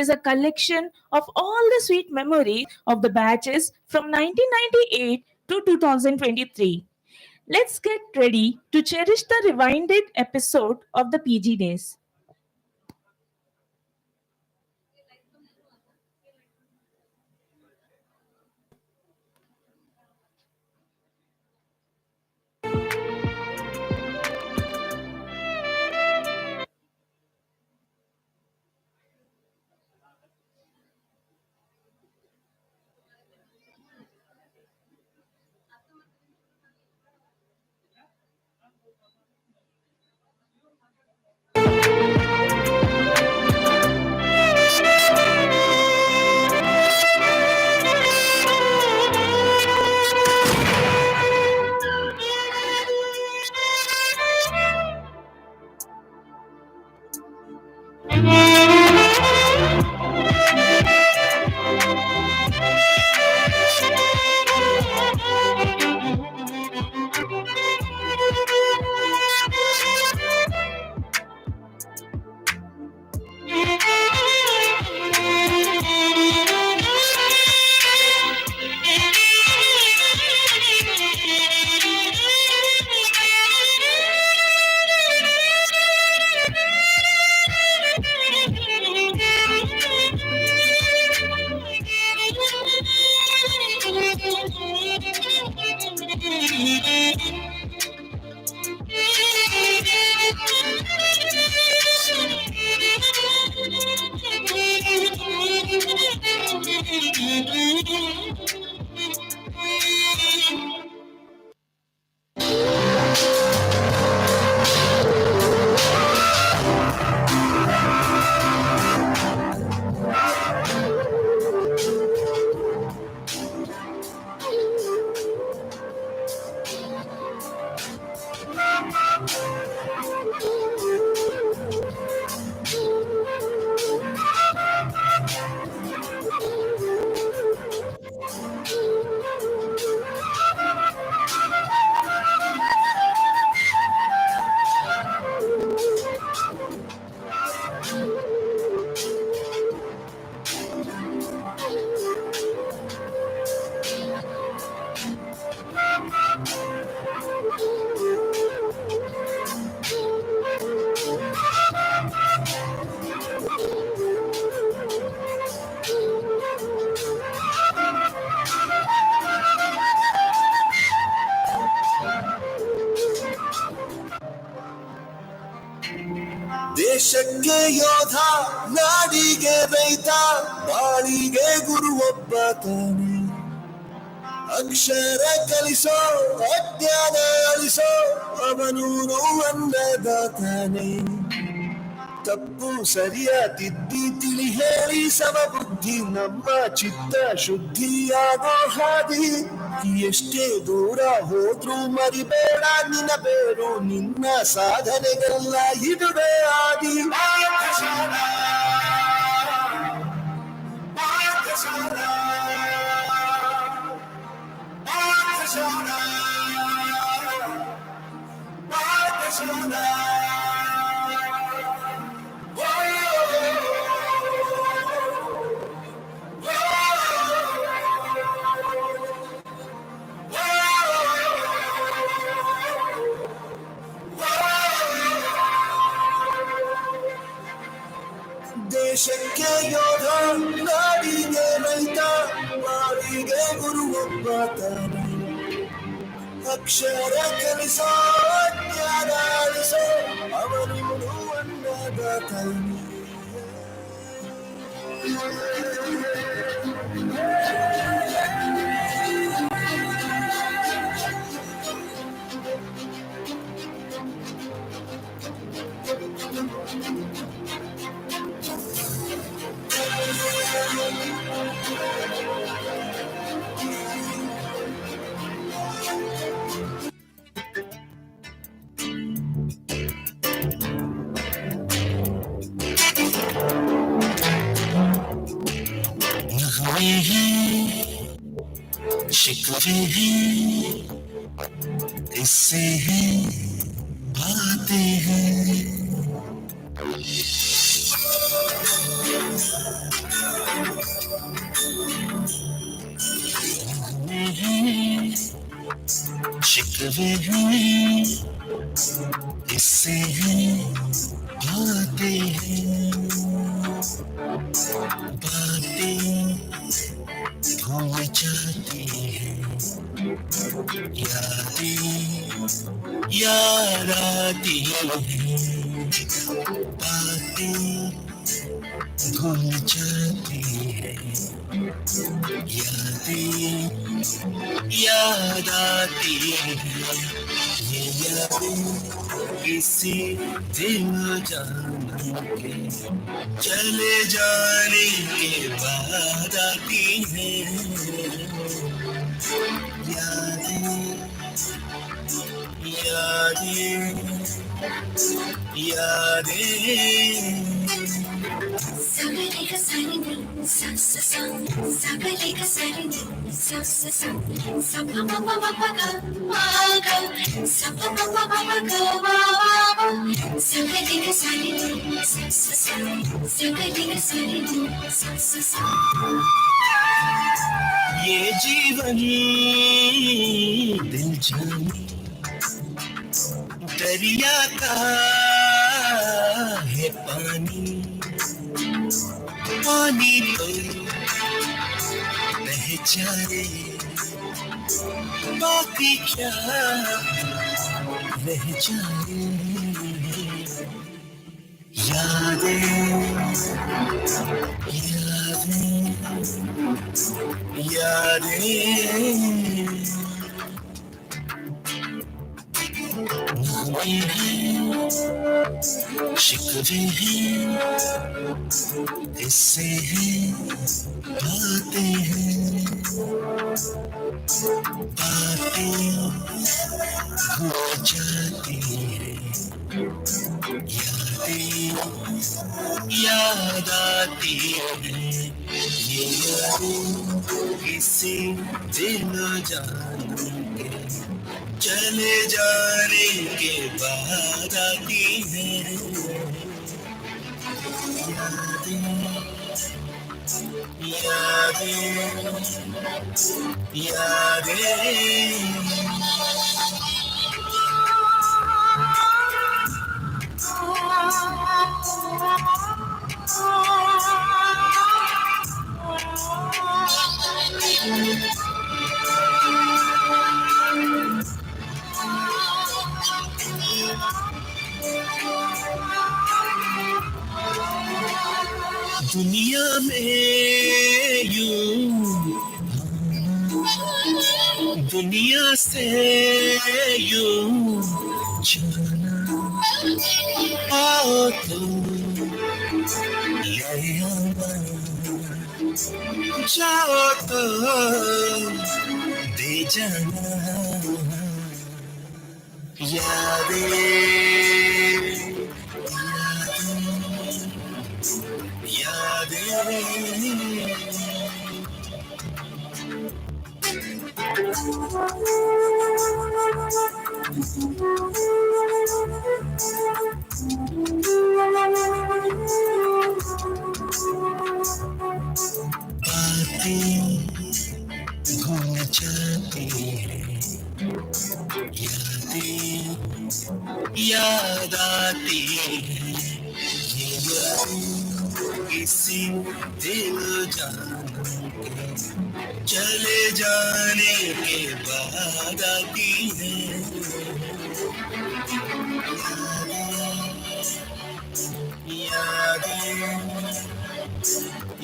is a collection of all the sweet memories of the batches from 1998 to 2023. Let's get ready to cherish the rewinded episode of the PG days. ದೇಶಕ್ಕೆ ಯೋಧ, ನಾಡಿಗೆ ರೈತ, ಬಾಳಿಗೆ ಗುರು ಒಬ್ಬ ತಾನೆ. ಅಕ್ಷರ ಕಲಿಸೋ, ಅಜ್ಞಾನ ಅಳಿಸೋ, ಅವನೂನು ಅನ್ನದಾತಾನೆ. ತಪ್ಪು ಸರಿಯ ತಿದ್ದಿ ತಿಳಿ ಹೇಳಿ ಸಮಬುದ್ಧಿ ನಮ್ಮ ಚಿತ್ತ ಶುದ್ಧಿಯಾಗೋ ಹಾದಿ. ಎಷ್ಟೇ ದೂರ ಹೋದ್ರೂ ಮರಿಬೇಡ ನಿನ್ನ ಬೇರು, ನಿನ್ನ ಸಾಧನೆಗೆಲ್ಲ ಇದುವೇ ಆದಿ. ದೇಶಕ್ಕೆ ಯೋಧ, ನಾಡಿಗೆ ರೈತ, ಬಾಳಿಗೆ ಗುರು ಒಬ್ಬ ತಾನೆ. ಅಕ್ಷರ ಕಲಿಸೋ, ಜ್ಞಾನ ಅಳಿಸೋ, ಅವನು ಅನ್ನದಾತಾನೆ. शिकवे हैं, इससे हैं बातें हैं. शिकवे हैं इससे हैं बातें हैं बातें भूल जाती हैं यादें याद आती हैं बातें भूल जाती हैं यादें याद आती हैं ये यादें किसी दिन जान के चले जाने के बाद आती हैं यादें यादें यादें Sagaleka sarini, sa sa sa. Sagaleka sarini, sa sa sa. Sa pa pa pa pa pa ga, ma ga. Sa pa pa pa pa pa ga, ma ma. Sagaleka sarini, sa sa sa. Sagaleka sarini, sa sa sa. ये जीवन दिल जाने दरिया का है पानी पानी पर बह जाए बाकी क्या रह जाए यादें यादें यादें नामे हैं शिकवे हैं इससे हैं बातें हैं बातें भूल जाती हैं यादें याद आती हैं ये यादें किसी दिन जान के चले जाने के बाद आती हैं यादें यादें यादें दुनिया में यूं दुनिया से यूं जाना आओ तो ले आना जाओ तो दे जाना यादें यादें बातें भूल जाती हैं यादें याद आती हैं ये यादें किसी दिल जान के चले जाने के बाद आती हैं यादें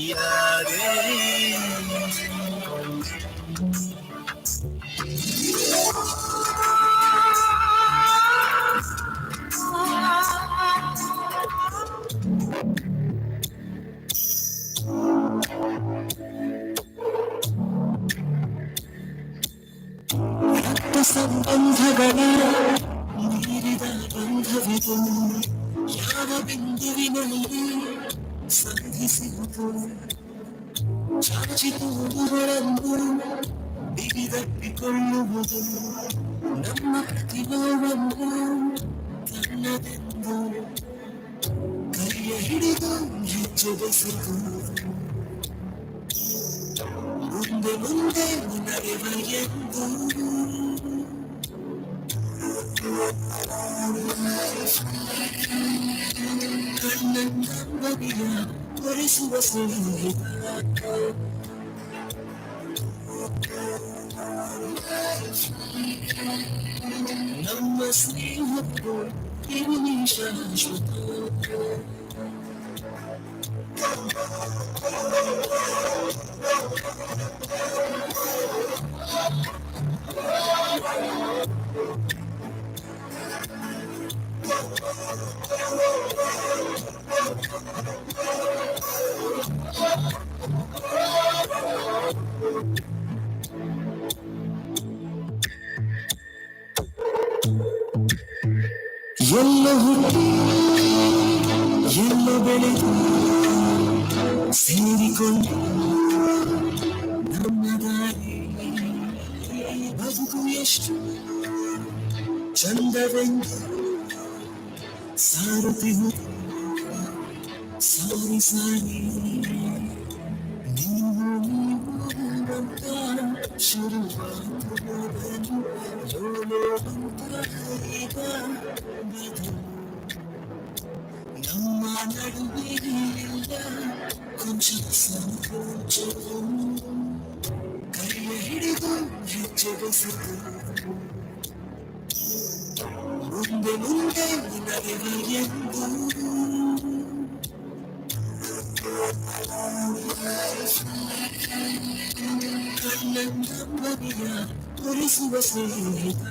यादें ರಕ್ತ ಸಂಬಂಧಗಳ ಮೀರಿದ ಬಂಧವಿದು ಯಾವ ಬಿಂದುವಿನಲ್ಲಿ ಸಂಧಿಸಿತು ಚಾಚಿತುಗಳನ್ನು ಬಿಗಿದಪ್ಪಿಕೊಳ್ಳುವುದು ನಮ್ಮ ಪ್ರತಿಭಾವನ್ನು ತನ್ನದೆಂದು ಕೈಯ ಹಿಡಿದು ಹೆಜ್ಜೆ ಬೆಸೆದು ಮುಂದೆ ಮುಂದೆ ನಡೆವ ಎಂದು ಕಣ್ಣನ್ನ ಬಗೆಯ ತೋರಿಸುವ ಸ್ನೇಹಿತ ನಮ್ಮ ಸ್ನೇಹಕ್ಕೂ ಇರುವೆ ಶಾಶ್ವತ ಎಲ್ಲ ಹುಟ್ಟಿ ಎಲ್ಲ ಬೆಳೆದು ಸೇರಿಕೊಂಡು ನಮ್ಮ ದಾರಿ ಬದುಕು ಎಷ್ಟು ಚಂದವೆಂದು ಸಾರುತ್ತಿರುವುದು ಸಾರಿ ಸಾರಿ ನೀವು ಅಂತ ಶುರುವಾತು ಮೊದಲು ಲೋಲೋ ಅಂತ ಈಗ ಬದಲು ನಮ್ಮ ನಡುವೆ ಇಲ್ಲ ಕೊಂಚ ಸಂಕೋಚ ಕೈಯ ಹಿಡಿದು ಹೆಜ್ಜೆ ಬೆಸೆದು ಮುಂದೆ ಮುಂದೆ ನಡೆವೆ ಎಂದು ಕಣ್ಣನ್ನ ಬಗೆಯ ತೋರಿಸುವ ಸ್ನೇಹಿತ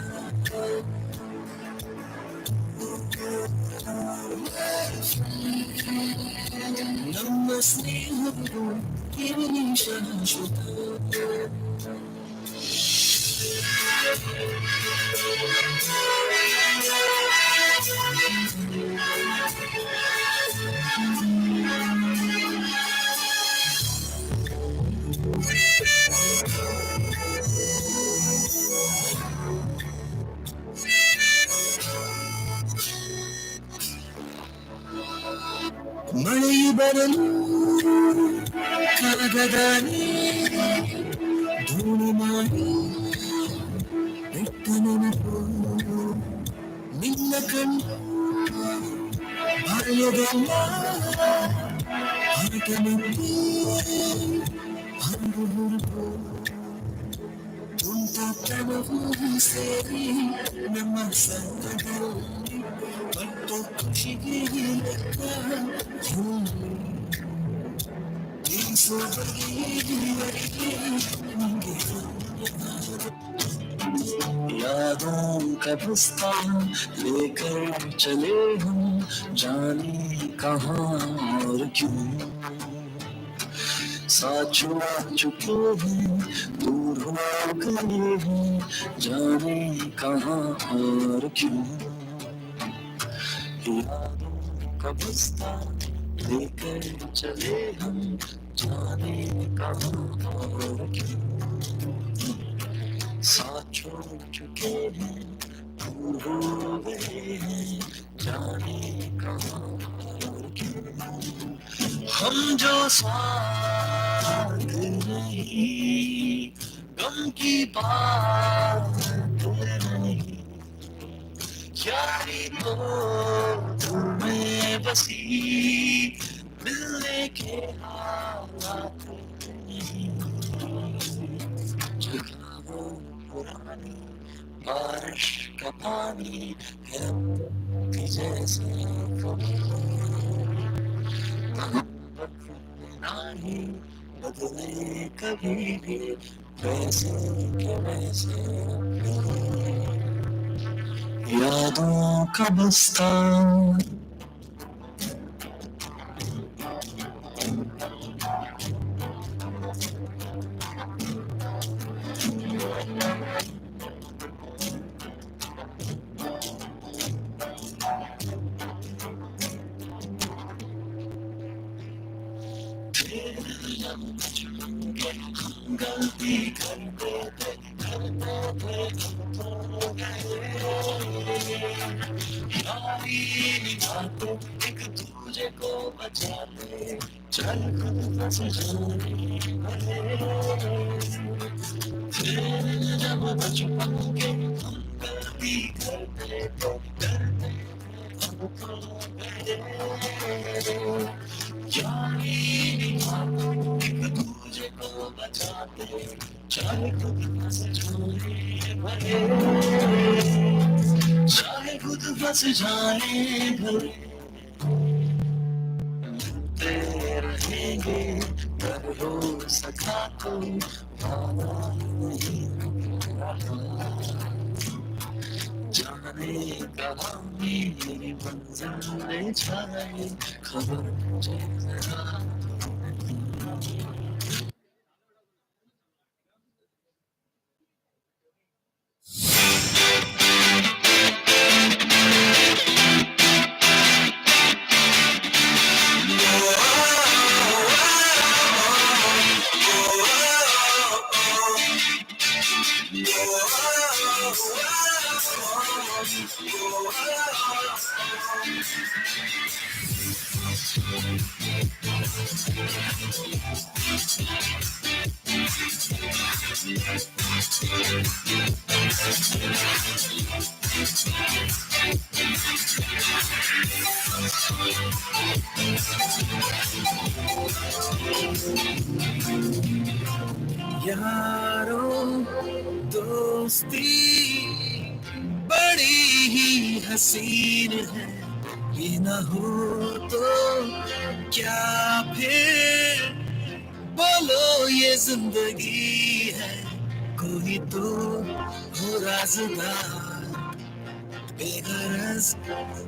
ನಮ್ಮ ಸ್ನೇಹವು ಇರುವೆ ಶಾಶ್ವತ ಮಳೆಯು ಬರಲು ಕಾಗದಾನೆ ಧೂಳು ಮಾಡಿ ಬೆಟ್ಟ ನೆನಪು ನಿನ್ನ ಕಣ್ಣು ಬಾಲ್ಯದಲ್ಲ ಹರಟ ನೆನಪು ಹರಡು ಹುರುಪು ತುಂಟತನವೂ ಸೇರಿ ನಮ್ಮ ಸಂಘದಲ್ಲಿ ಪಟ್ಟ ಖುಷಿಗೆ ಲೆಕ್ಕ ತಿಳಿಸೋ ಬಗೆಯವರಿಗೆ ನಿಮಗೆ यादों का बस्ता लेकर चले हम जाने कहाँ और क्यों साथ छुड़ा चुके हैं दूर हो गए हैं जाने कहाँ और क्यों यादों का बस्ता लेकर चले हम जाने कहाँ और क्यों साथ छोड़ चुके हैं दूर हो गए हैं जाने कहाँ और क्यों हम जो साथ नहीं गम की बात नहीं यारी तो तुम्हें बसी मिलने के हालात नहीं पुरानी बारिश का पानी है कि जैसे कभी नहीं बदले कभी भी वैसे के वैसे यादों का बस्ता गलती करते यारी निभाते एक दूजे को बचाते चल खुद फंस जाने फिर जब बचपन के हम दोस्ती करते करते हम खो गए यारी एक दूजे को बचाते चाहे खुद फंस जाए भले चाहे खुद फंस जाए भले मिलते रहेंगे कर हो सका तो वादा नहीं रहा जाने कहाँ मेरी मंजिल छाए खबर मुझे जरा यारों दोस्ती बड़ी ही हसीन है ये न हो तो क्या फिर बोलो ये जिंदगी है कोई तो हो राज़दार बेगरज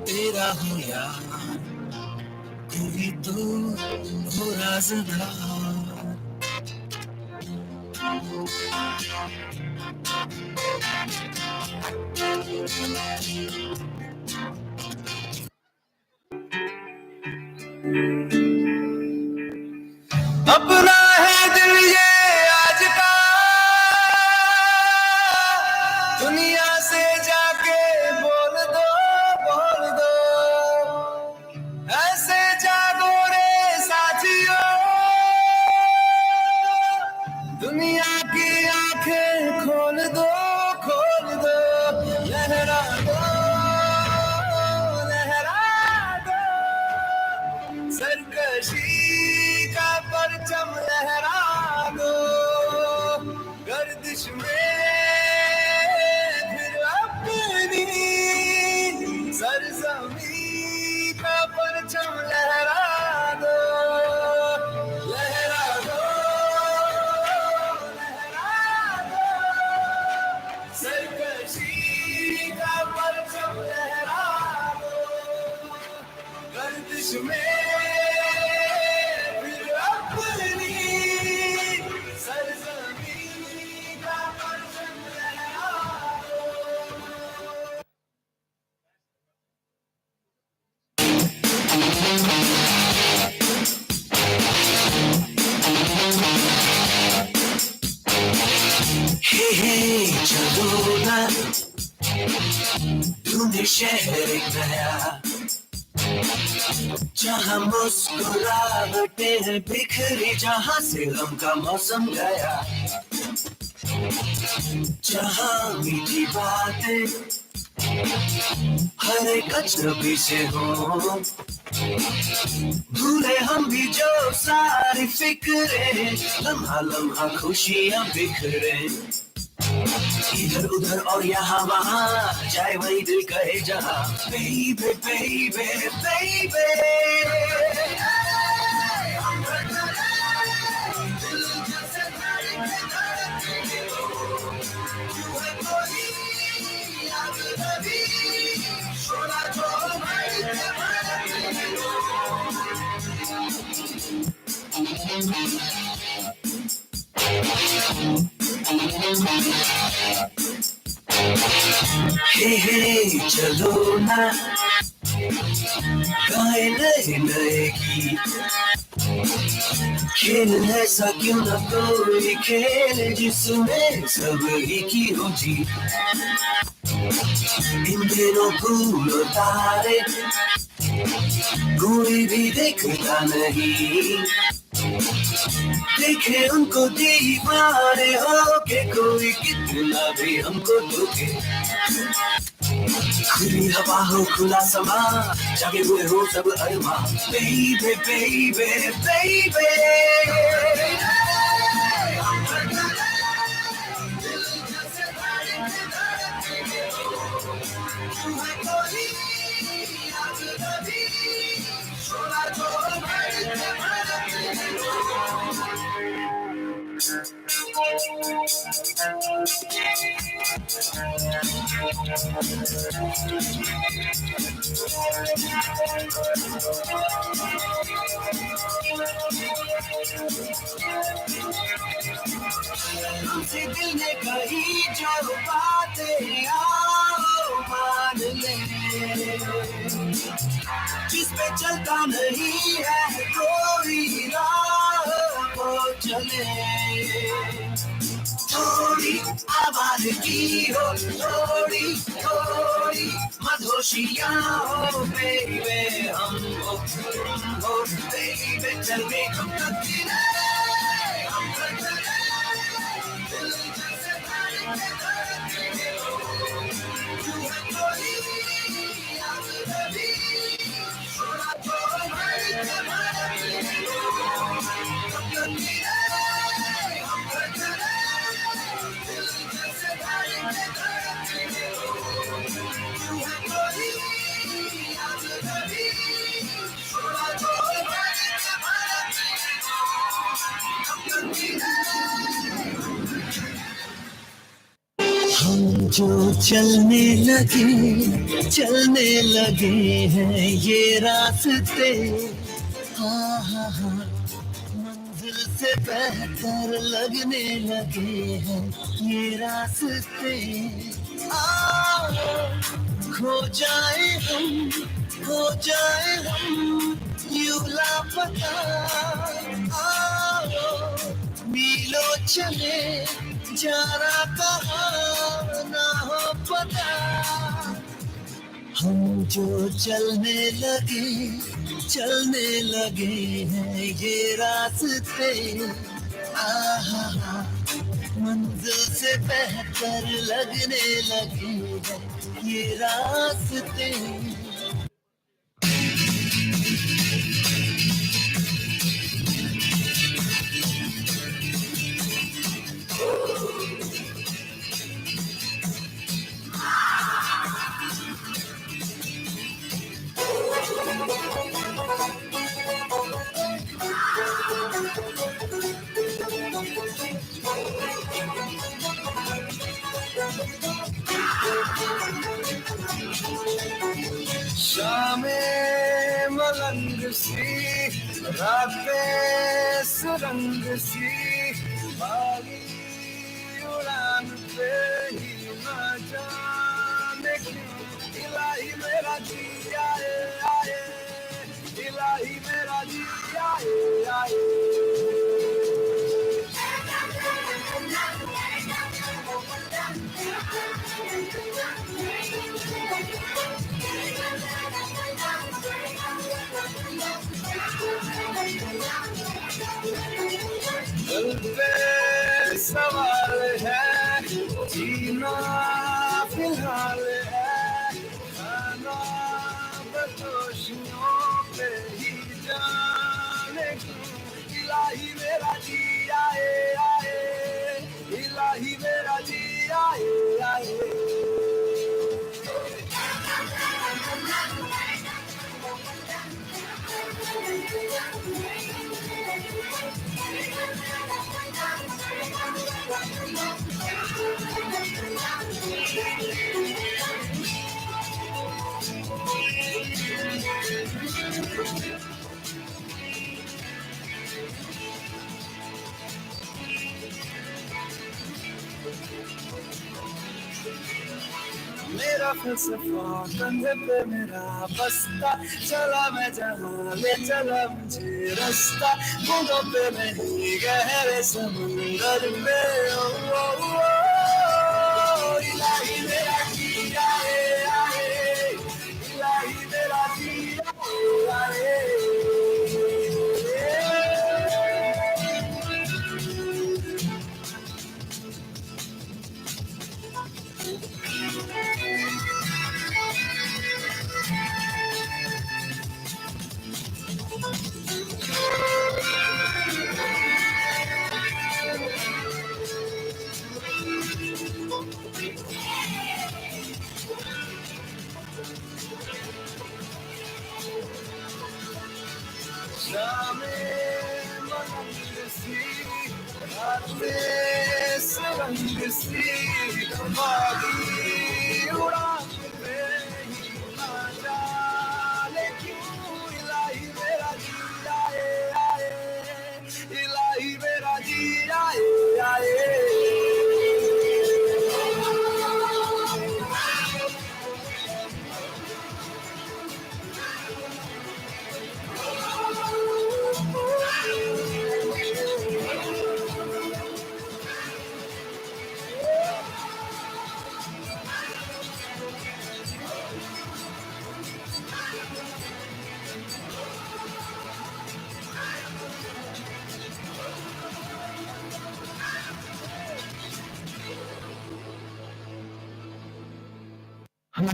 तेरा हो यार कोई तो हो राज़दार अपना है दिल ये आज का दुनिया से जाके बोल दो ऐसे जागो रे साथियों दुनिया की आंखें खोल दो लहरा दो सरकशी का परचम लहरा दो गर्दिश में फिर अपनी सरजमी का परचम लहरा दो सरकशी का परचम लहरा दो गर्दिश में चलो ना ढूंढे शहर गया जहाँ मुस्कुराहटें हैं बिखरी जहाँ से गम का मौसम गया जहाँ मीठी बातें हर एक अजनबी से हो भूले हम भी जो सारी फिक्रें लम्हा लम्हा खुशियाँ बिखरे इधर उधर और यहाँ वहाँ जाए वही दिल कहे जहाँ baby baby baby हे चलो ना गाए नए नए गीत खेल ऐसा क्यों ना कोई खेल जिसमें सब ही की हो जीत इन दिनों फूल तारे कोई भी देखता नहीं देखे उनको दीवाने हो के कोई कितना भी हमको धोखे खुली हवा हो खुला समा जागे हुए हो सब अरमा बेबे बेबे बेबे हमसे दिल ने कही जो बातें आओ मान ले जिस पे चलता नहीं है कोई राह वो चले थोड़ी आवाज की हो थोड़ी थोड़ी मधुशियाँ हो बेबे हम हो तुम हो बेबे चले हम तक हम तक दिल जैसे तू है कोई याद कभी छोड़ा तो हम जो चलने लगे हैं ये रास्ते हाँ हाँ हाँ मंजिल से बेहतर लगने लगे हैं ये रास्ते आओ खो जाए हम यूं लापता आओ मीलों चले जाना कहाँ ना हो पता हम जो चलने लगे हैं ये रास्ते आहा मंजिल से बेहतर लगने लगे हैं ये रास्ते शामें मलंग सी रातें सुरंग सी बागी उड़ान पे ही न जाने क्यों इलाही मेरा जी आए आए इलाही मेरा जी आए आए दिल पे सवाल है जीना फिलहाल है खाना बदोशियों पे ही जाने क्यों इलाही मेरा जी आए आए इलाही मेरा जी आए आए मेरा फलसफा कंधे पे मेरा बस्ता चला मैं जहाँ ले चला मुझे रास्ता बूंदों पे नहीं गहरे समुंदर में ओ इलाही मेरा जी आए आए इलाही मेरा जी आए आए सी रात में सुरंग सी बागी उड़ा के ही ना जाने क्यों इलाही मेरा जी आए आए इलाही मेरा जी आए आए हम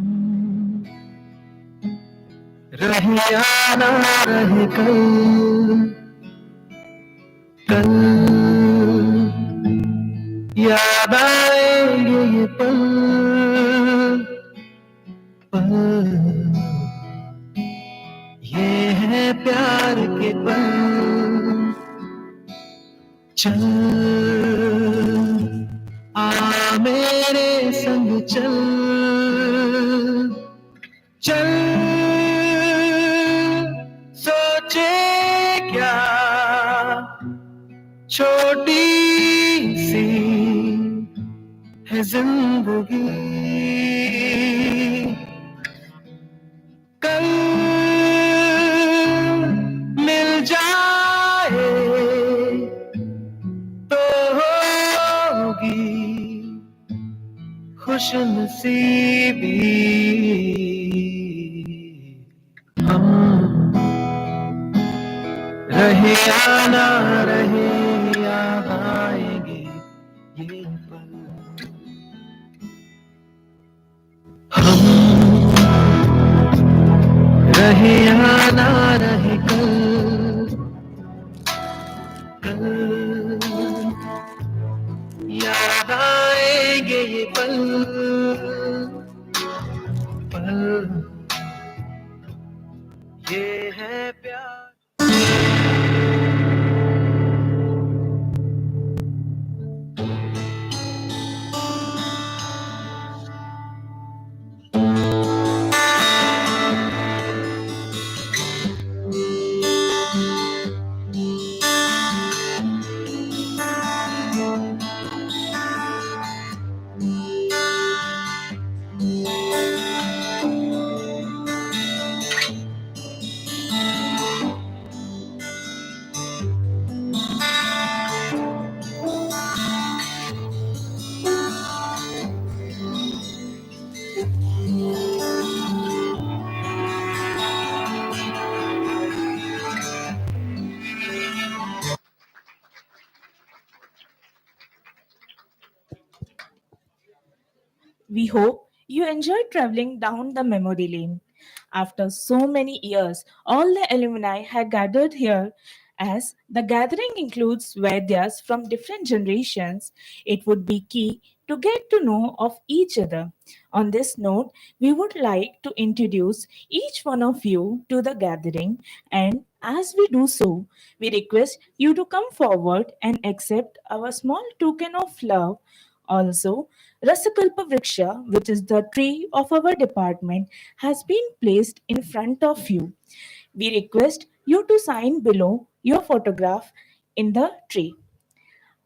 रहे या ना रहे कल कल याद आएंगे ये पल पल ये है प्यार के पल चल आ मेरे संग चल चल सोचे क्या छोटी सी है जिंदगी कल मिल जाए तो होगी खुश नसीबी हम रहे या ना रहे याद आएंगे ये पल हम रहे या ना रहे कल कल याद आएंगे ये पल पल ये है प्यार We hope you enjoyed traveling down the memory lane. After so many years, all the alumni had gathered here. As the gathering includes Vaidyas from different generations, it would be key to get to know of each other. On this note, we would like to introduce each one of you to the gathering, and as we do so, we request you to come forward and accept our small token of love. Also, Rasakalpa Vriksha, which is the tree of our department, has been placed in front of you. We request you to sign below your photograph in the tree.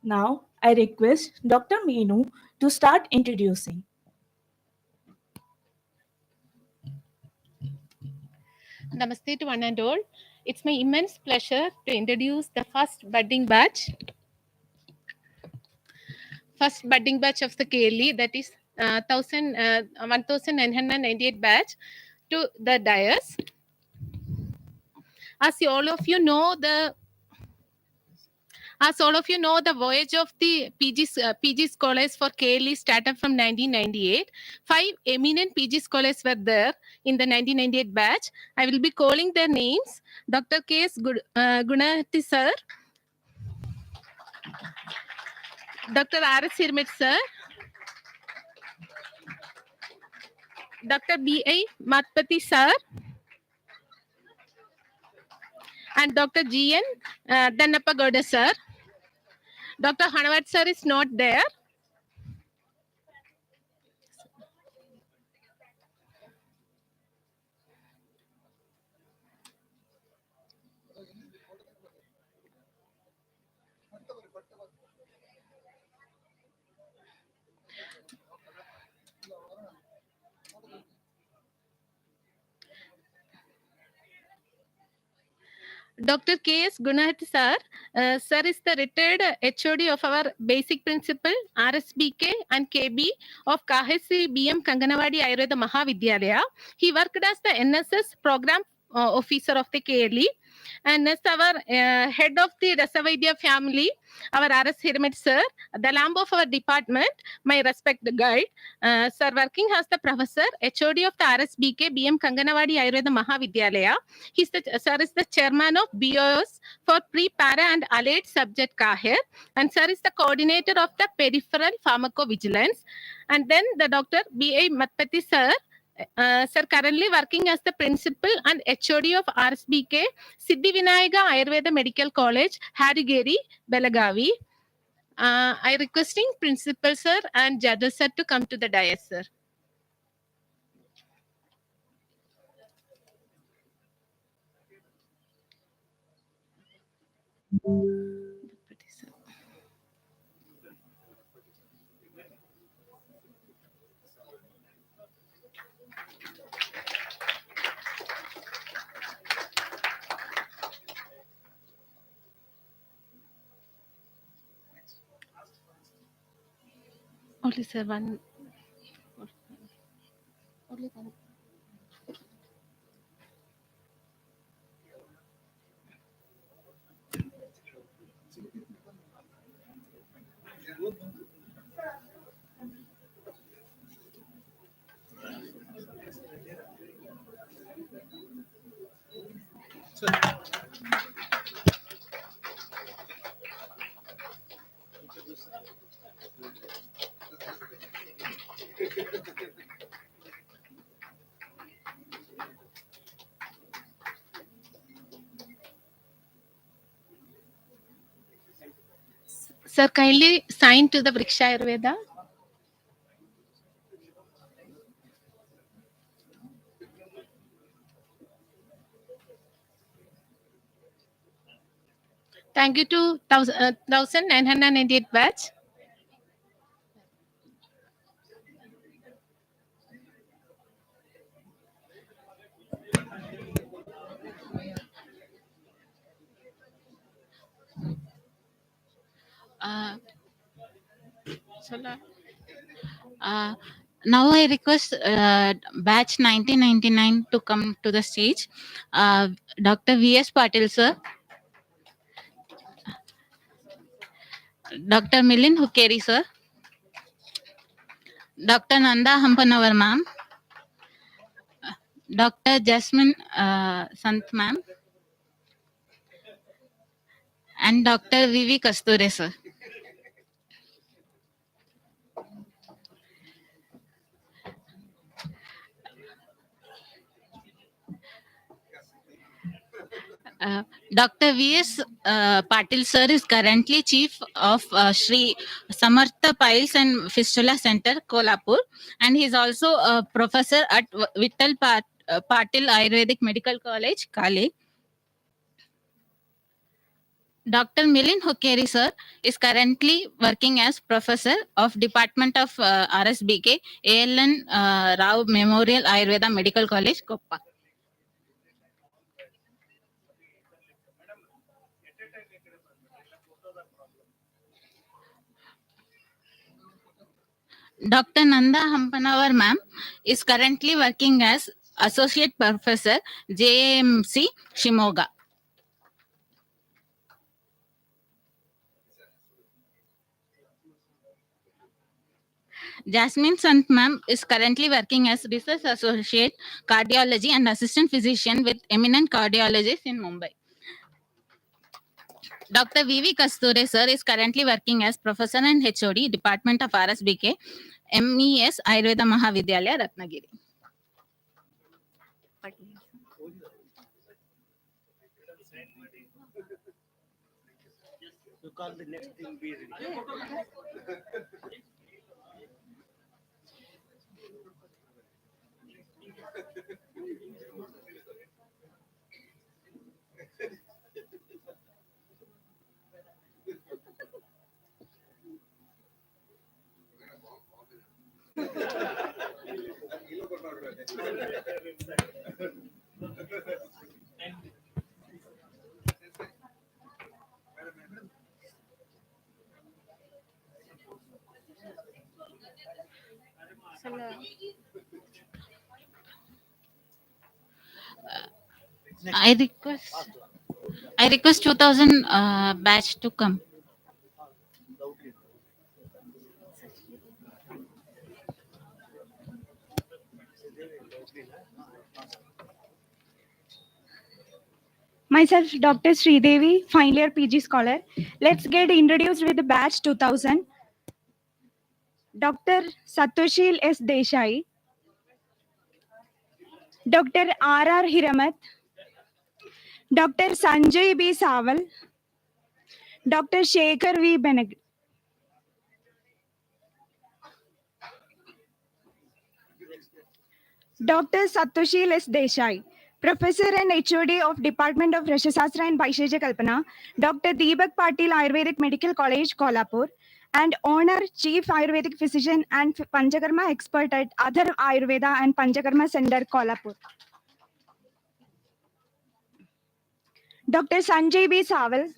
Now, I request Dr. Meenu to start introducing. Namaste to one and all. It's my immense pleasure to introduce the first budding batch of the KLE, that is 1998 batch, to the dais. As all of you know, the voyage of the PG scholars for KLE started from 1998. 5 eminent PG scholars were there in the 1998 batch. I will be calling their names. Dr. K.S. Gunati sir, Dr. R.S. Hirmit sir, Dr. B.A. Matpati sir, and Dr. G.N. Dannappa Gowda sir. Dr. Hanavat sir is not there. Dr. K.S. Gunahat sir. Sir is the retired HOD of our basic principal, Rsbk and KB of Kahesi BM Kanganawadi Ayurveda Mahavidyalaya. He worked as the NSS program officer of the KLE and as our head of the Rasajyotsna family, our RS Hirmet sir, the lamb of our department, my respected guide. Sir working as the professor, HOD of the Rsbk BM Kanganawadi Ayurveda Mahavidyalaya. Sir is the chairman of BOS for pre-para and allied subject Kahir, and sir is the coordinator of the peripheral pharmacovigilance. And then the Dr. B.A. Matpati sir, sir currently working as the principal and HOD of Rsbk Siddhivinayaga Ayurveda Medical College, Harigeri, Belagavi. I requesting principal sir and judges sir to come to the dais, sir. Only sir one. Only one. Sir, kindly sign to the Vriksha Ayurveda. Thank you to 1998 batch. Uh, Now I request batch 1999 to come to the stage. Dr. V.S. Patil sir, Dr. Milin Hukeri sir, Dr. Nanda Hampanavar ma'am, Dr. Jasmine Sant ma'am, and Dr. V.V. Kasture sir. Dr. V.S. Patil sir is currently chief of Sri Samartha Piles and Fistula Center, Kolhapur, and he is also a professor at Patil Ayurvedic Medical College, Kale. Dr. Milin Hukeri sir is currently working as professor of Department of Rsbk, ALN Rao Memorial Ayurveda Medical College, Koppa. Dr. Nanda Hampanavar ma'am is currently working as Associate Professor, JMC, Shimoga. Jasmine Sant ma'am is currently working as Research Associate, Cardiology and Assistant Physician with eminent cardiologists in Mumbai. Dr. V.V. Kasture sir is currently working as Professor and HOD, Department of Rsbk, MES Ayurveda Mahavidyalaya, Ratnagiri. I request I request 2000 batch to come. Myself, Dr. Sridevi, final year PG scholar. Let's get introduced with the batch 2000. Dr. Satoshil S. Desai, Dr. R. Hiramat, Dr. Sanjay B. Saval, Dr. Shekhar V. Beneg, Dr. Satoshil S. Desai, Professor and HOD of Department of Rasajyotsna and Vaisheshya Kalpana, Dr. Deepak Patil Ayurvedic Medical College, Kolhapur, and Owner, Chief Ayurvedic Physician and Panchakarma Expert at Other Ayurveda and Panchakarma Center, Kolhapur. Dr. Sanjay B. Saval,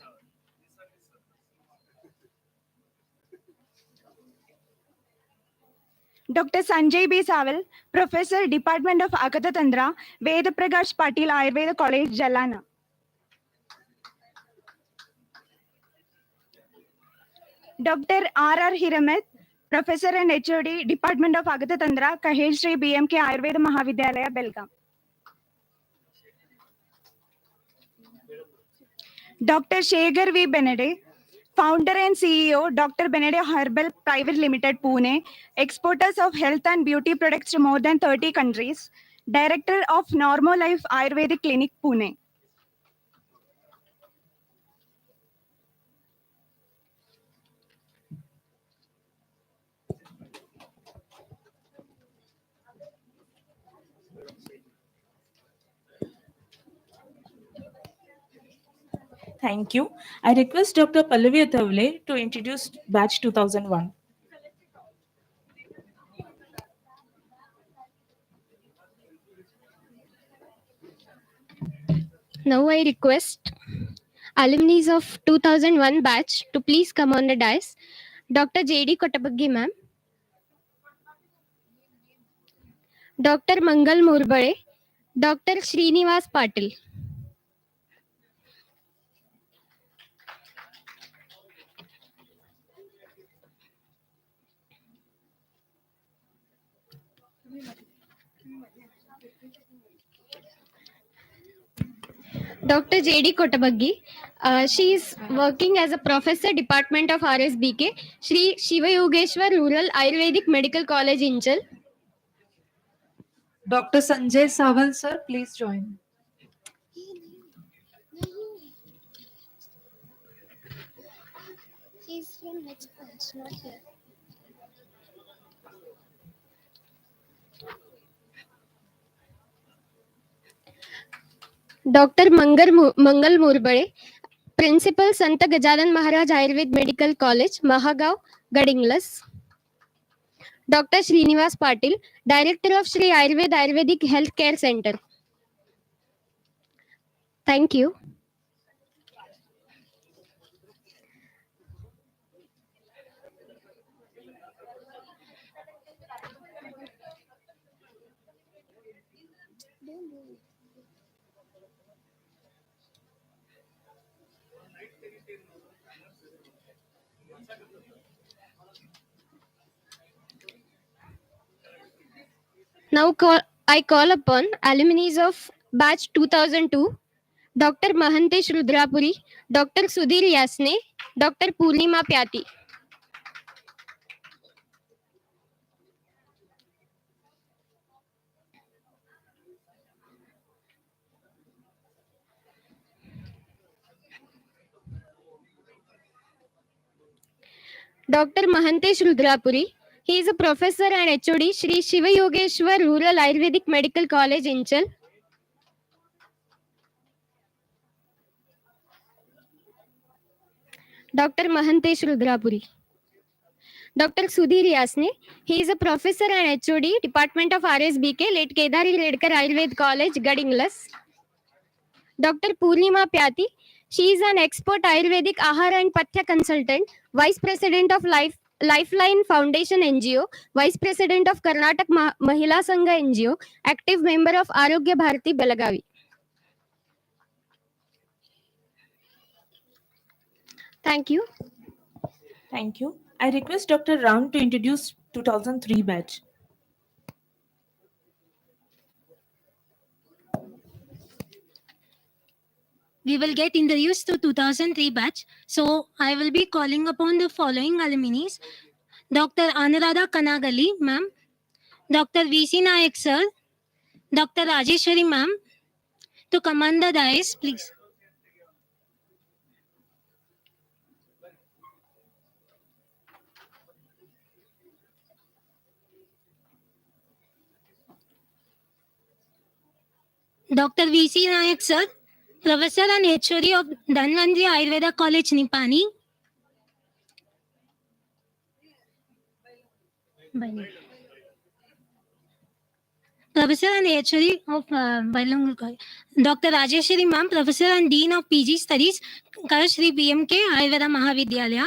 Dr. Sanjay B. Saval, Professor, Department of Akata Tantra, Veda Prakash Patil Ayurveda College, Jalana. Dr. R. Hiramat, Professor and HOD, Department of Agata Tantra, Kahej Shri BMK Ayurveda Mahavidyalaya, Belgaum. Dr. Shekhar V. Benede, Founder and CEO, Dr. Benede Herbal Private Limited, Pune, exporters of health and beauty products to more than 30 countries, Director of Normo Life Ayurvedic Clinic, Pune. Thank you. I request Dr. Pallavi Athavale to introduce batch 2001. Now I request alumni of 2001 batch to please come on the dais. Dr. J.D. Kotabaggi ma'am, Dr. Mangal Murbade, Dr. Srinivas Patil. Dr. J.D. Kotabaggi, she is working as a professor, Department of Rsbk, Sri Shiva Yogeshwar Rural Ayurvedic Medical College, Inchal. Dr. Sanjay Saval, sir, please join. He's from next batch, not here. Dr. Mangal Murbade, Principal Sant Gajanan Maharaj Ayurved Medical College, Mahagaon, Gadinglas. Dr. Srinivas Patil, Director of Sri Ayurvedic Healthcare Center. Thank you. Now I call upon alumni of batch 2002, Dr. Mahantesh Rudrapuri, Dr. Sudhir Yasne, Dr. Purnima Pyati. Dr. Mahantesh Rudrapuri. He is a professor and HOD, Shri Shiva Yogeshwar Rural Ayurvedic Medical College, Inchal. Dr. Mahantesh Rudrapuri. Dr. Sudhir Yasne. He is a professor and HOD, Department of Rsbk, Late Kedari Redkar Ayurved College, Gadinglas. Dr. Purnima Pyati. She is an expert Ayurvedic Ahara and Pathya consultant, Vice President of Lifeline Foundation NGO, Vice President of Karnataka Mahila Sangha NGO, active member of Arogya Bharati Belagavi. Thank you. Thank you. I request Dr. Ram to introduce 2003 batch. We will get introduced to 2003 batch. So I will be calling upon the following alumni. Dr. Anuradha Kanagali, ma'am. Dr. VC Nayak, sir. Dr. Rajeshwari, ma'am. To command the dais, please. Dr. VC Nayak, sir. Professor and HOD of Dhanvantri Ayurveda College, Nipani. Professor and HOD of Bilingual College. Dr. Rajeshwari, ma'am, Professor and Dean of PG Studies, Karashri BMK, Ayurveda Mahavidyalaya.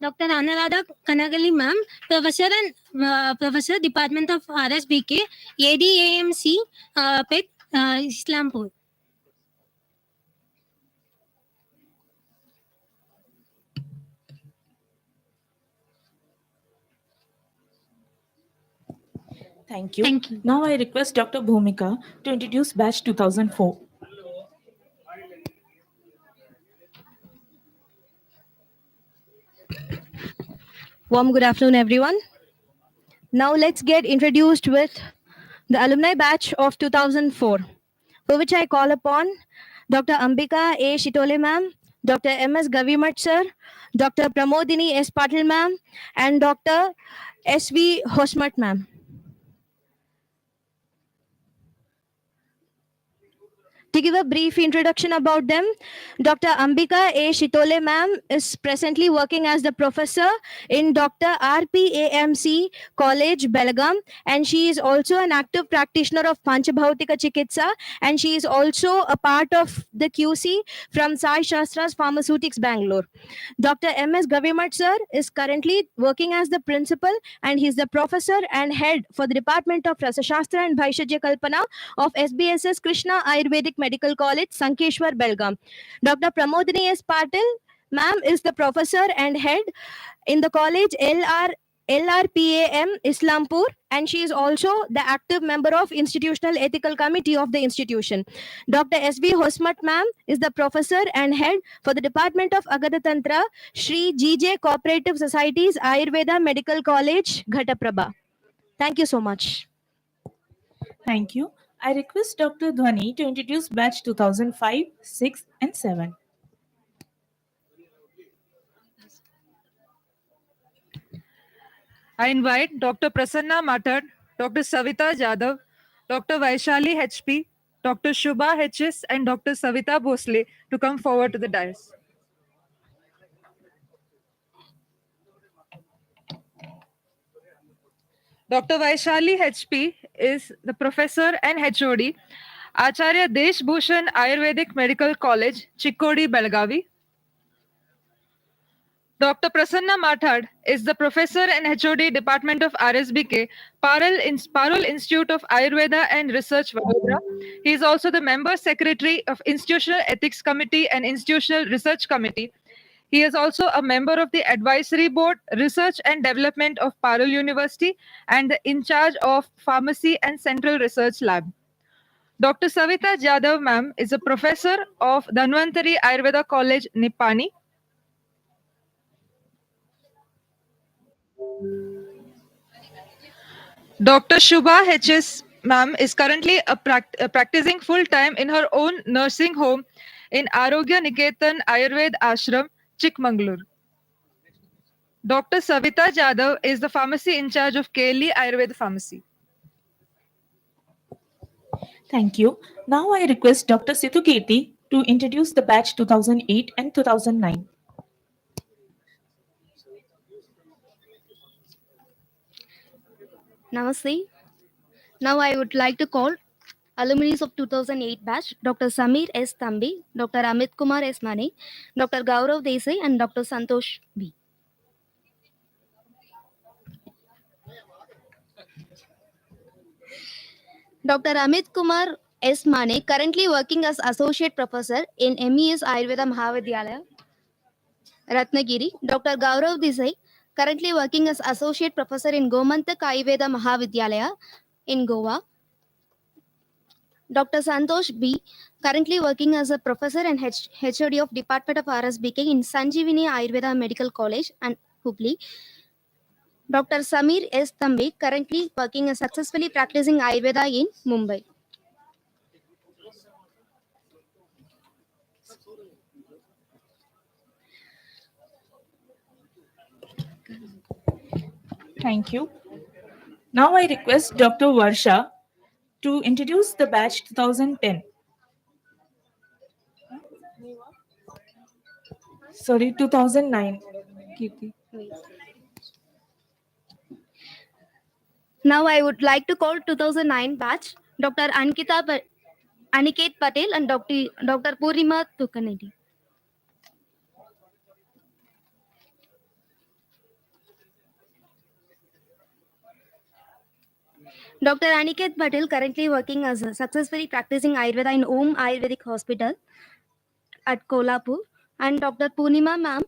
Dr. Anuradha Kanagali, ma'am, Professor, Department of Rsbk, ADAMC, PET, Islampur. Thank you. Thank you. Now I request Dr. Bhumika to introduce batch 2004. Warm good afternoon, everyone. Now let's get introduced with the alumni batch of 2004, for which I call upon Dr. Ambika A. Shitole ma'am, Dr. M.S. Gavimat sir, Dr. Pramodini S. Patil ma'am, and Dr. S.V. Hosmat ma'am. To give a brief introduction about them, Dr. Ambika A. Shitole ma'am is presently working as the professor in Dr. RPAMC College, Belgaum, and she is also an active practitioner of Panchabhautika Chikitsa, and she is also a part of the QC from Sai Shastra's Pharmaceutics, Bangalore. Dr. M.S. Gavimat sir is currently working as the principal, and he is the professor and head for the Department of Rasajyotsna and Bhaishajya Kalpana of SBSS Krishna Ayurvedic Medical College, Sankeshwar, Belgaum. Dr. Pramodini S. Patil, ma'am, is the professor and head in the college LRPAM Islampur, and she is also the active member of Institutional Ethical Committee of the institution. Dr. S.V. Hosmat ma'am is the professor and head for the Department of Agada Tantra, Shri GJ Cooperative Societies Ayurveda Medical College, Ghataprabha. Thank you so much. Thank you. I request Dr. Dhwani to introduce batch 2005, 6, and 7. I invite Dr. Prasanna Mathad, Dr. Savita Jadhav, Dr. Vaishali HP, Dr. Shubha HS, and Dr. Savita Bhosle to come forward to the dais. Dr. Vaishali HP is the professor and HOD, Acharya Desh Bhushan Ayurvedic Medical College, Chikkodi, Belagavi. Dr. Prasanna Mathad is the professor and HOD Department of Rsbk, Parul Institute of Ayurveda and Research, Vadodara. He is also the member secretary of Institutional Ethics Committee and Institutional Research Committee. He is also a member of the Advisory Board, Research and Development of Parul University and the in charge of Pharmacy and Central Research Lab. Dr. Savita Jadhav ma'am is a professor of Dhanvantari Ayurveda College, Nipani. Dr. Shubha HS ma'am is currently practicing full-time in her own nursing home in Arogya Niketan Ayurved Ashram, Chikmagalur. Dr. Savita Jadhav is the pharmacy in charge of KLE Ayurveda Pharmacy. Thank you. Now I request Dr. Situ Kirti to introduce the batch 2008 and 2009. Namaste. Now I would like to call alumni of 2008 batch Dr. Samir S. Thambi, Dr. Amit Kumar S. Mane, Dr. Gaurav Desai, and Dr. Santosh B. Dr. Amit Kumar S. Mane, currently working as Associate Professor in MES Ayurveda Mahavidyalaya, Ratnagiri. Dr. Gaurav Desai, currently working as Associate Professor in Gomantak Ayurveda Mahavidyalaya in Goa. Dr. Santosh B, currently working as a professor and HOD of Department of Rsbk in Sanjeevani Ayurveda Medical College and Hubli. Dr. Samir S. Thambi, currently working as successfully practicing Ayurveda in Mumbai. Thank you. Now I request Dr. Varsha to introduce the batch 2010. Sorry, 2009. Kirti. Now I would like to call 2009 batch Dr. Aniket Patel and Dr. Purnima Tukanedi. Dr. Aniket Patel, currently working as a successfully practicing Ayurveda in Om Ayurvedic Hospital at Kolhapur, and Dr. Purnima ma'am,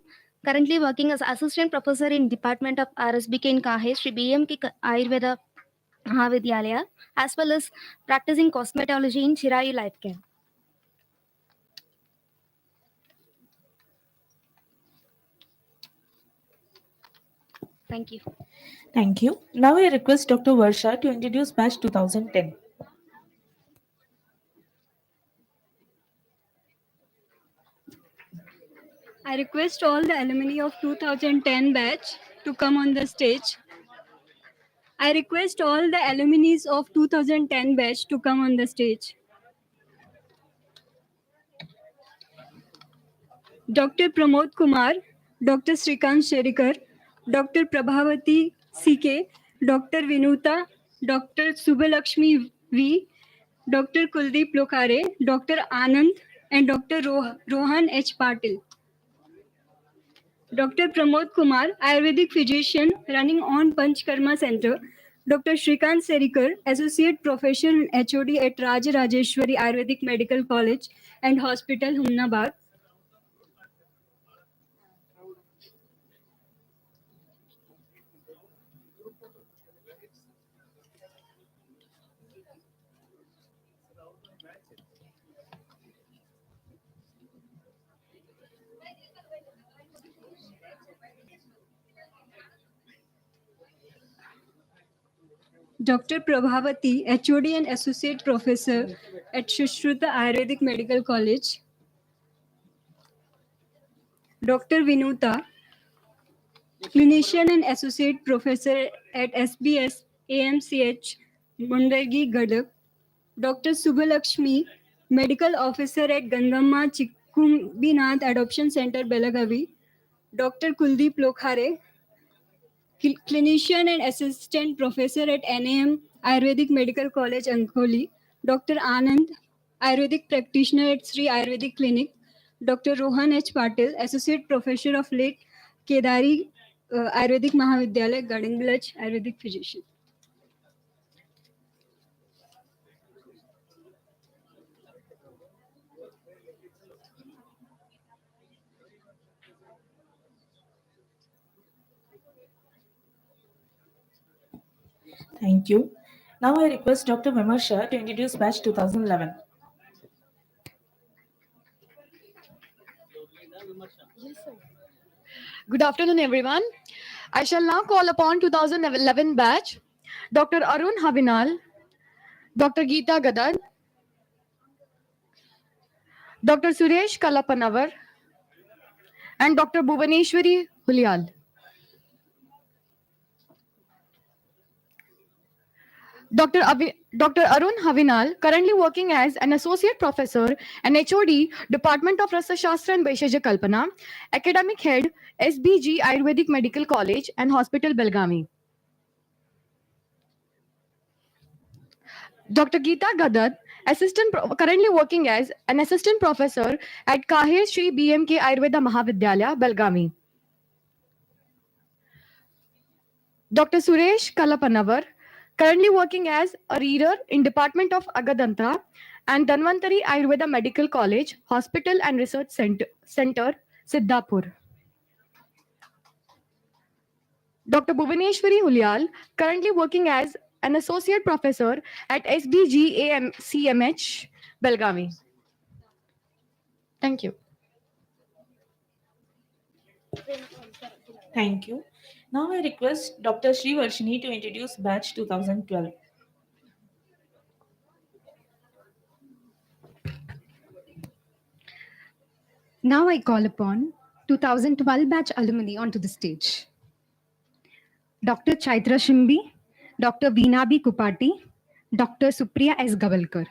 currently working as assistant professor in Department of Rsbk in Kahe, Shri BMK Ayurveda Mahavidyalaya, as well as practicing cosmetology in Chirayu Life Care. Thank you. Thank you. Now I request Dr. Varsha to introduce batch 2010. I request all the alumni of 2010 batch to come on the stage. I request all the alumni of 2010 batch to come on the stage. Dr. Pramod Kumar, Dr. Srikant Sherikar, Dr. Prabhavati CK, Dr. Vinuta, Dr. Subbalakshmi V, Dr. Kuldeep Lokare, Dr. Anand, and Dr. Rohan H. Patil. Dr. Pramod Kumar, Ayurvedic physician running on Panchkarma Center. Dr. Srikant Serikar, Associate Professor and HOD at Rajeshwari Ayurvedic Medical College and Hospital, Humnabad. Dr. Prabhavati, HOD and Associate Professor at Shushruta Ayurvedic Medical College. Dr. Vinuta, Clinician and Associate Professor at SBS AMCH, Mundargi, Gadak. Dr. Subbalakshmi, Medical Officer at Gangamma Chikumbinath Adoption Center, Belagavi. Dr. Kuldeep Lokhare, Clinician and Assistant Professor at NAM Ayurvedic Medical College, Ankoli. Dr. Anand, Ayurvedic Practitioner at Sri Ayurvedic Clinic. Dr. Rohan H. Patil, Associate Professor of Late Kedari Ayurvedic Mahavidyalaya, Gadinglach, Ayurvedic Physician. Thank you. Now I request Dr. Vimarsha to introduce batch 2011. Good afternoon, everyone. I shall now call upon 2011 batch Dr. Arun Habinal, Dr. Geeta Gadad, Dr. Suresh Kalapanavar, and Dr. Bhuvaneshwari Hulyal. Dr. Arun Havinal, currently working as an associate professor and HOD, Department of Rasajyotsna and Vaisheshya Kalpana, academic head, SBG Ayurvedic Medical College and Hospital, Belgavi. Dr. Geeta Gadad, currently working as an assistant professor at Kahir Shri BMK Ayurveda Mahavidyalaya, Belgavi. Dr. Suresh Kalapanavar, currently working as a reader in Department of Agadantra and Dhanvantari Ayurveda Medical College, Hospital and Research Center Siddhapur. Dr. Bhuvaneshwari Hulyal, currently working as an associate professor at SBG CMH, Belgavi. Thank you. Thank you. Now I request Dr. Sri Varshini to introduce batch 2012. Now I call upon 2012 batch alumni onto the stage. Dr. Chaitra Shimbi, Dr. Veenabi Kupati, Dr. Supriya S. Gavalkar.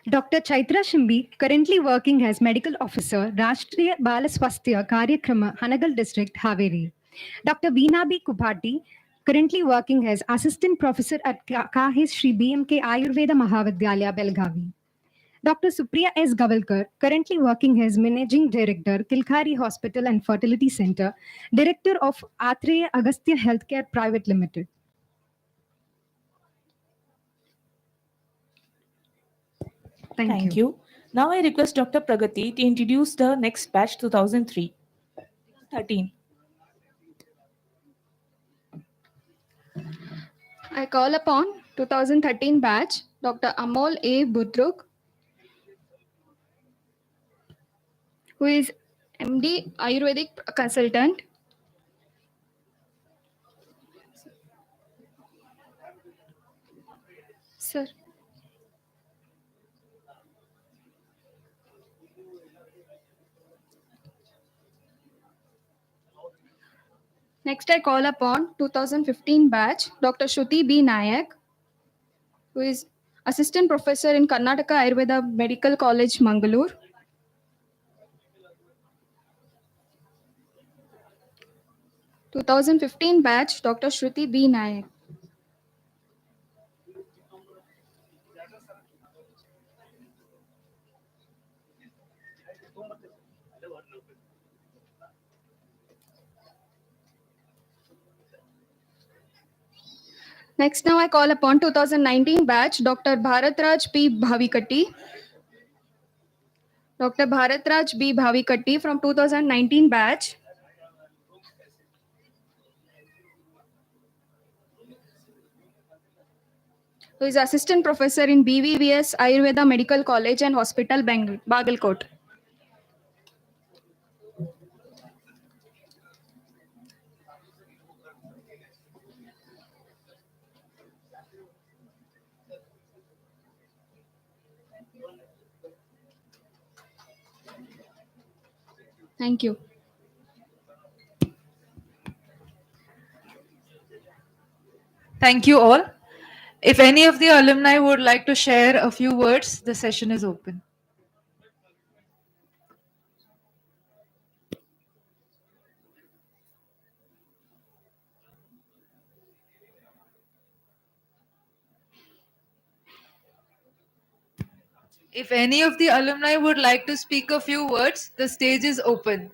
Dr. Chaitra Shimbi, currently working as Medical Officer, Rashtriya Bala Swasthya Karyakrama, Hanagal District, Haveri. Dr. Veenabi Kupati, currently working as Assistant Professor at Kahis Shri BMK Ayurveda Mahavidyalaya, Belgavi. Dr. Supriya S. Gavalkar, currently working as Managing Director, Kilkhari Hospital and Fertility Center, Director of Atreya Agastya Healthcare Private Limited. Thank you. Now I request Dr. Pragati to introduce the next batch 2013. I call upon 2013 batch Dr. Amol A. Budruk, who is MD Ayurvedic consultant. Sir. Next, I call upon 2015 batch Dr. Shruti B. Nayak, who is Assistant Professor in Karnataka Ayurveda Medical College, Mangalore. (2015) batch Dr. Shruti B. Nayak. Next, now I call upon 2019 batch Dr. Bharatraj P. Bhavikatti. Dr. Bharatraj B. Bhavikatti from 2019 batch. Who is Assistant Professor in BVVS Ayurveda Medical College and Hospital, Bagalkot. Thank you. Thank you all. If any of the alumni would like to share a few words, the session is open. If any of the alumni would like to speak a few words, the stage is open.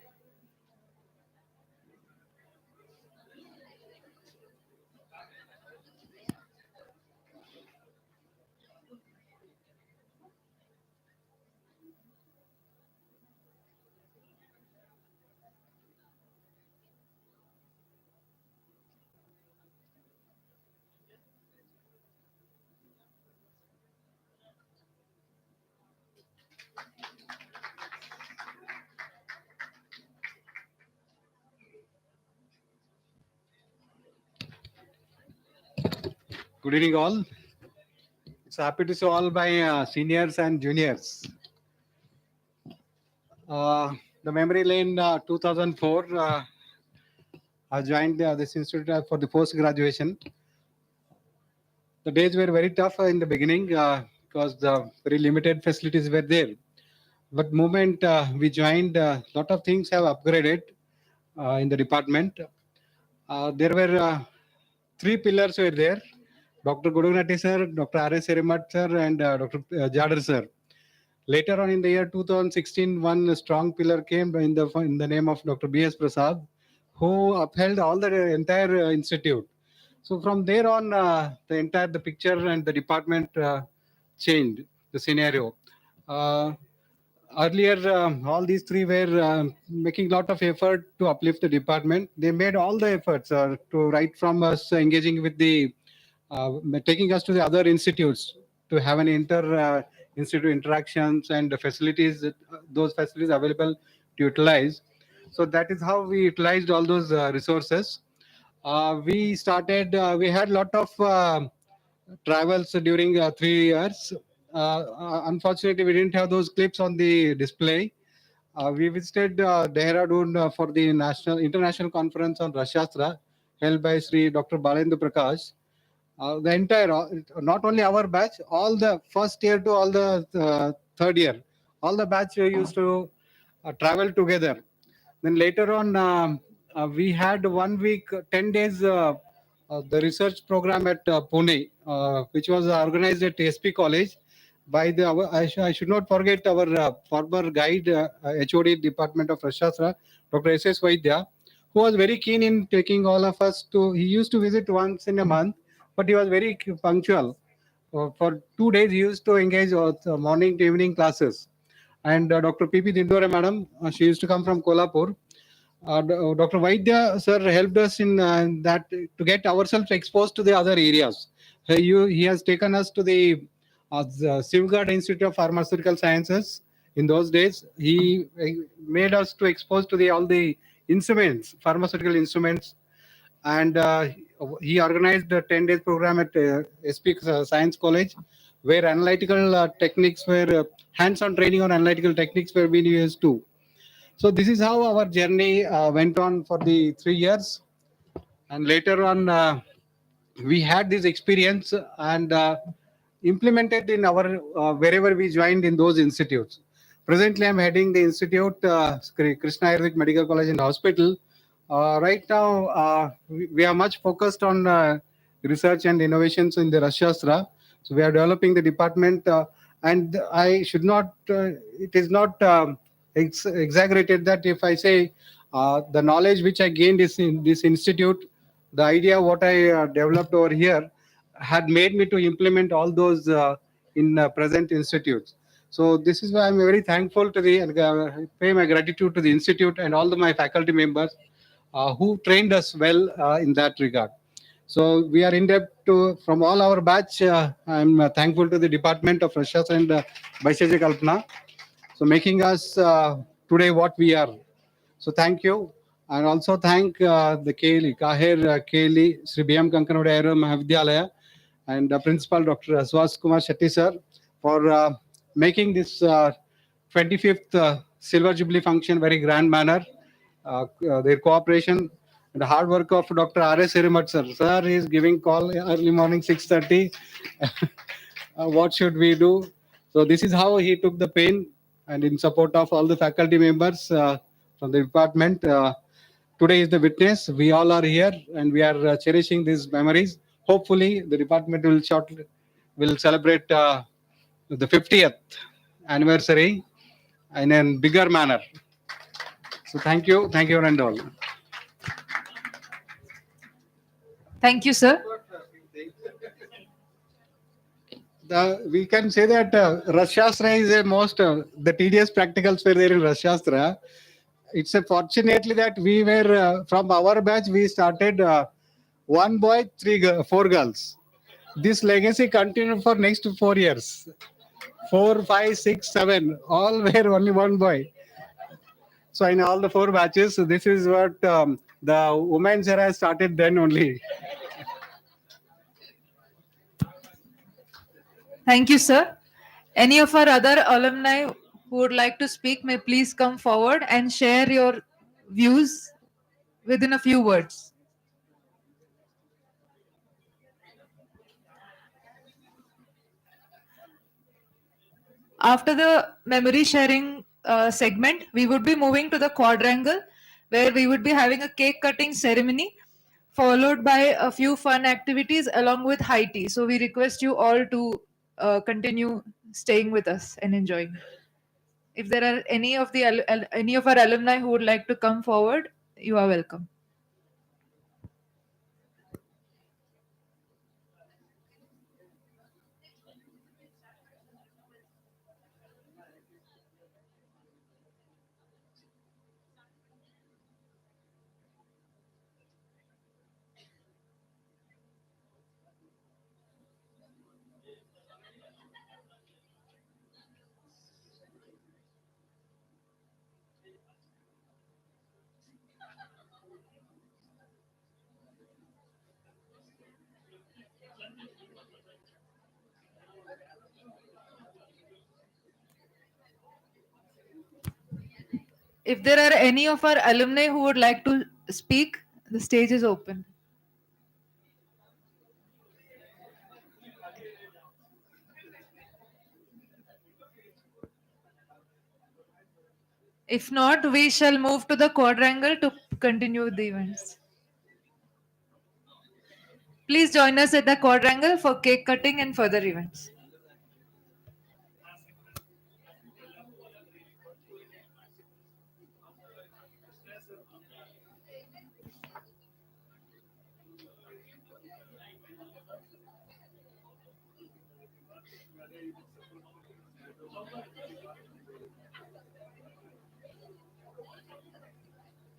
Good evening, all. It's happy to see all my seniors and juniors. The The memory lane 2004. I joined this institute for the post graduation. The days were very tough in the beginning because the very limited facilities were there. But moment we joined, a lot of things have upgraded in the department. There were three pillars were there: Dr. Gudugnati sir, Dr. R.S. Serimat sir, and Dr. Jadar sir. Later on in the year 2016, one strong pillar came in the name of Dr. B.S. Prasad, who upheld all the entire institute. So from there on, the picture and the department changed the scenario. Earlier, all these three were making a lot of effort to uplift the department. They made all the efforts to right from us engaging with the taking us to the other institutes to have an institute interactions and the facilities, those facilities available to utilize. So that is how we utilized all those resources. We had a lot of travels during 3 years. Unfortunately, we didn't have those clips on the display. We visited Dehradun for the international conference on Rasajyotsna held by Sri Dr. Balendra Prakash. The entire, not only our batch, all the first year to all the third year, all the batch used to travel together. Then later on, we had 1 week, 10 days, the research program at Pune, which was organized at SP College by I should not forget our former guide, HOD Department of Rasajyotsna, Dr. S.S. Vaidya, who was very keen in taking all of us to, he used to visit once in a month, but he was very punctual. For 2 days, he used to engage with morning to evening classes. And Dr. P.P. Dindore madam, she used to come from Kolhapur. Dr. Vaidya sir helped us in that to get ourselves exposed to the other areas. He has taken us to the Safeguard Institute of Pharmaceutical Sciences. In those days, he made us to expose to all the instruments, pharmaceutical instruments, and he organized a 10 days program at SP Science College, where analytical techniques were hands-on training on analytical techniques were being used too. So this is how our journey went on for the 3 years, and later on we had this experience and implemented in our wherever we joined in those institutes. Presently, I'm heading the institute, Krishna Ayurvedic Medical College and Hospital. Right now, we are much focused on research and innovations in the Rasajyotsna. So we are developing the department, and I should not. It is not exaggerated that if I say the knowledge which I gained is in this institute, the idea what I developed over here had made me to implement all those in present institutes. So this is why I'm very thankful to the and pay my gratitude to the institute and all my faculty members who trained us well in that regard. So we are in depth to from all our batch. I'm thankful to the Department of Research and Vaisheshika Kalpana, so making us today what we are. So thank you. And also thank the KLE, Kahir KLE, Sri B.M. Kankanode Aero Mahavidyalaya, and Principal Dr. Aswas Kumar Shetty sir for making this 25th Silver Jubilee function very grand manner. Their cooperation and the hard work of Dr. R.S. Serimat sir. Sir is giving call early morning 6:30. What should we do? So this is how he took the pain, and in support of all the faculty members from the department. Today is the witness. We all are here, and we are cherishing these memories. Hopefully, the department will celebrate the 50th anniversary in a bigger manner. So thank you, and all. Thank you, sir. We can say that Rasajyotsna is a most the tedious practicals were there in Rasajyotsna. It's a fortunately that we were from our batch we started 1 boy, 4 girls. This legacy continued for next 4 years. 4, 5, 6, 7, all were only 1 boy. So in all the 4 batches, this is what the women's era started then only. Thank you, sir. Any of our other alumni who would like to speak may please come forward and share your views within a few words. After the memory sharing segment, we would be moving to the quadrangle where we would be having a cake cutting ceremony followed by a few fun activities along with high tea. So we request you all to continue staying with us and enjoying. If there are any of our alumni who would like to come forward, you are welcome. If there are any of our alumni who would like to speak, the stage is open. If not, we shall move to the quadrangle to continue the events. Please join us at the quadrangle for cake cutting and further events.